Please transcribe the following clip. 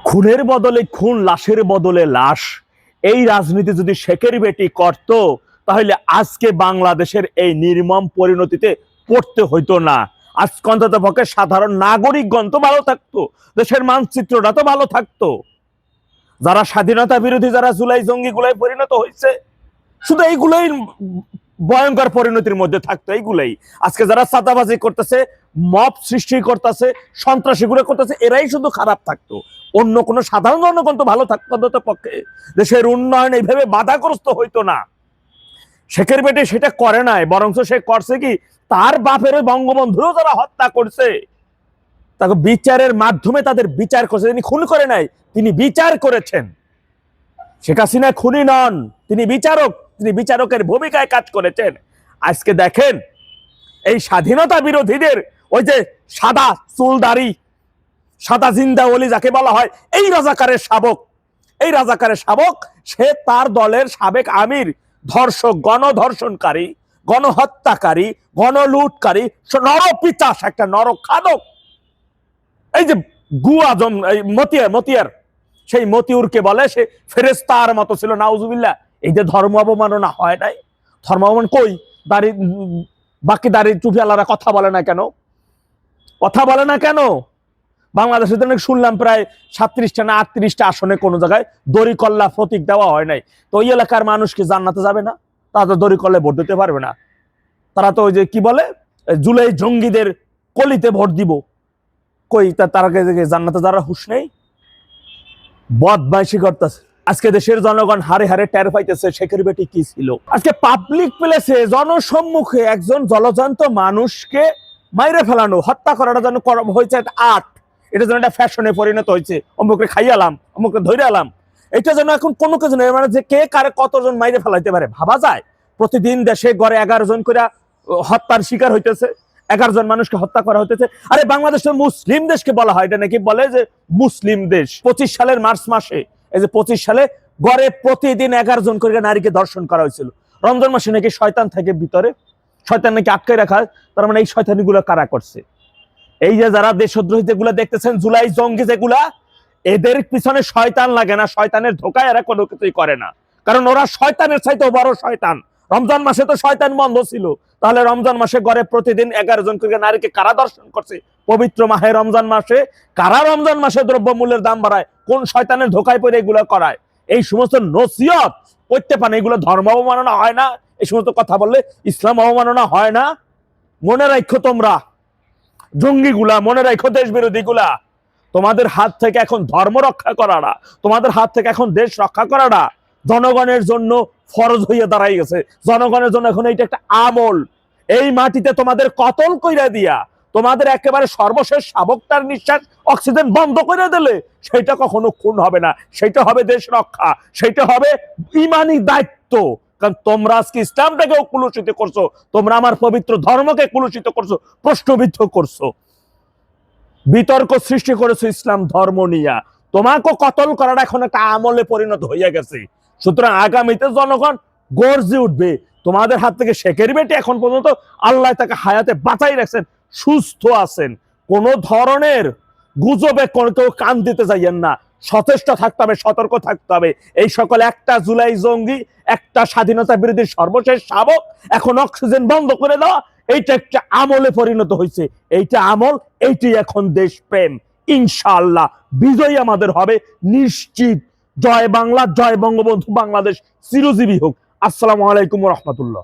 খুনের বদলে খুন, লাশের বদলে লাশ, এই রাজনীতি যদি শেখের বেটি করত তাহলে আজকে বাংলাদেশের এই নির্মম পরিণতিতে পড়তে হইতো না। আজকে অন্তত পক্ষে সাধারণ নাগরিকগণ তো ভালো থাকতো, দেশের মানচিত্রটা তো ভালো থাকতো। যারা স্বাধীনতা বিরোধী, যারা জুলাই জঙ্গি গুলাই পরিণত হয়েছে, শুধু এইগুলোই ভয়ঙ্কর পরিণতির মধ্যে থাকতো। এইগুলাই আজকে যারা চাঁদাবাজি করতেছে, মব সৃষ্টি করতেছে, সন্ত্রাসীগুলো করতেছে, এরাই শুধু খারাপ থাকতো। অন্য কোনো সাধারণ জনগণ তো ভালো থাকতো অন্তত পক্ষে, দেশের উন্নয়ন এইভাবে বাধাগ্রস্ত হইতো না। শেখের বেটে সেটা করে নাই, বরং সে করছে কি, তার বাপের বঙ্গবন্ধুরও যারা হত্যা করছে তাকে বিচারের মাধ্যমে তাদের বিচার করছে। তিনি খুন করে নাই, তিনি বিচার করেছেন। শেখ হাসিনা খুনি নন, তিনি বিচারক, তিনি বিচারকের ভূমিকায় কাজ করেছেন। আজকে দেখেন এই স্বাধীনতা বিরোধীদের ওই যে সাদা চুলদারি, সাদা জিন্দা ওলি যাকে বলা হয়, এই রাজাকারের শাবক, এই রাজাকারের শাবক, সে তার দলের সাবেক আমির, ধর্ষক, গণধর্ষণকারী, গণহত্যাকারী, গণলুটকারী, নরপিচাস, একটা নরখাদক। এই যে গুয়াজম, এই মতিয়ার, সেই মতিউরকে বলে সে ফেরেশতার মতো ছিল, নাউজুবিল্লাহ। এই যে ধর্ম অবমাননা হয় নাই, ধর্ম অবমান কই? দাড়ি, বাকি দাড়ি টুপিওয়ালারা কথা বলে না কেন? কথা বলে না কেন? বাংলাদেশে তো শুনলাম প্রায় 37টা না 38টা আসনে কোন জায়গায় দড়িকল্লা প্রতীক দেওয়া হয় নাই। তো ওই এলাকার মানুষ কি জান্নাতে যাবে না? তারা তো দড়িকল্লায় ভোট দিতে পারবে না। তারা তো ওই যে কি বলে, জুলাই জঙ্গিদের কলিতে ভোট দিব। কই তারা জান্নাতে যারা হুঁশ নেই, বদমাইশি করতেছে। আজকে দেশের জনগণ হারে হারে টের পাইতেছে শেখের বেটি কি ছিল। আজকে পাবলিক প্লেসে, জনসম্মুখে একজন জলজান্ত মানুষকে মাইরে ফেলানো, হত্যা করাটা যেন হয়েছে একটা আর্ট, এটা যেন একটা ফ্যাশনে পরিণত হয়েছে। অমুকে খাইয়ালাম, অমুকে ধরে আলাম, এটা যেন এখন কোনো কিছু নেই। মানে যে কে কারে কতজন মাইরে ফেলাইতে পারে ভাবা যায়? প্রতিদিন দেশে গড়ে 11 জন করে হত্যার শিকার হইতেছে, 11 জন মানুষকে হত্যা করা হইতেছে। আরে বাংলাদেশের মুসলিম দেশকে বলা হয়, এটা নাকি বলে যে মুসলিম দেশ। 25 সালের মার্চ মাসে, এই যে 25 সালে গড়ে প্রতিদিন 11 জন করে নারীকে ধর্ষণ করা হয়েছিল। রমজান মাসে নাকি শয়তান থাকে ভিতরে, শয়তান নাকি আটকে রাখা। তার মানে এই শয়তানিগুলো কারা করছে? এই যে যারা দেশদ্রোহী যেগুলো দেখতেছেন, জুলাই জঙ্গি যেগুলা, এদের পিছনে শয়তান লাগে না, শয়তানের ধোকায় এরা কোনো কিছুই করে না। কারণ ওরা শয়তানের চাইতেও বড় শয়তান। রমজান মাসে তো শয়তান বন্ধ ছিল, তাহলে রমজান মাসে গড়ে প্রতিদিন 11 জন করে নারীকে কারা ধর্ষণ করছে? পবিত্র মাহে রমজান মাসে কারা রমজান মাসে দ্রব্যমূল্যের দাম বাড়ায়? কোন শয়তানের ধোকায় পড়ে এগুলো করায়? এই সমস্ত নসিহত করতে পারে, এগুলো ধর্ম অবমাননা হয় না? এই সমস্ত কথা বললে ইসলাম অবমাননা হয় না? মনে রাখো তোমরা জঙ্গিগুলা, মনে রাখো দেশ বিরোধীগুলা, তোমাদের হাত থেকে এখন ধর্ম রক্ষা করাটা, তোমাদের হাত থেকে এখন দেশ রক্ষা করাটা জনগণের জন্য ফরজ হইয়া দাঁড়াই গেছে। জনগণের জন্য এখন এইটা একটা আমল। এই মাটিতে তোমাদের কতল কইরা দিয়া, তোমাদের একেবারে সর্বশেষ শাবকটার নিঃশ্বাস, অক্সিজেন বন্ধ করে দিলে সেটা কখনো খুন হবে না, সেটা হবে দেশ রক্ষা, সেটা হবে ইমানি দায়িত্ব। কারণ তোমরা আজকে ইসলামটাকেও কুলুষিত করছো, তোমরা আমার পবিত্র ধর্মকে কুলুষিত করছো, প্রশ্নবিদ্ধ করছো, বিতর্ক সৃষ্টি করেছো ইসলাম ধর্ম নিয়া। তোমাকে কতল করাটা এখন একটা আমলে পরিণত হইয়া গেছে। সুতরাং আগামীতে জনগণ গর্জে উঠবে। তোমাদের হাত থেকে শেখের বেটি এখন পর্যন্ত আল্লাহ তাকে হায়াতে বাঁচাই রাখছেন, সুস্থ আছেন। কোন ধরনের গুজবে কোনো কেউ কান দিতে যাইয়েন না, সচেষ্ট থাকতে হবে, সতর্ক থাকতে হবে। এই সকল একটা জুলাই জঙ্গি, একটা স্বাধীনতা বিরোধী সর্বশেষ শাবক এখন অক্সিজেন বন্ধ করে দেওয়া, এইটা একটা আমলে পরিণত হয়েছে। এইটা আমল, এইটাই এখন দেশপ্রেম। ইনশাআল্লাহ বিজয় আমাদের হবে নিশ্চিত। জয় বাংলা, জয় বঙ্গবন্ধু, বাংলাদেশ চিরজীবী হোক। আসসালামু আলাইকুম ওয়া রাহমাতুল্লাহ।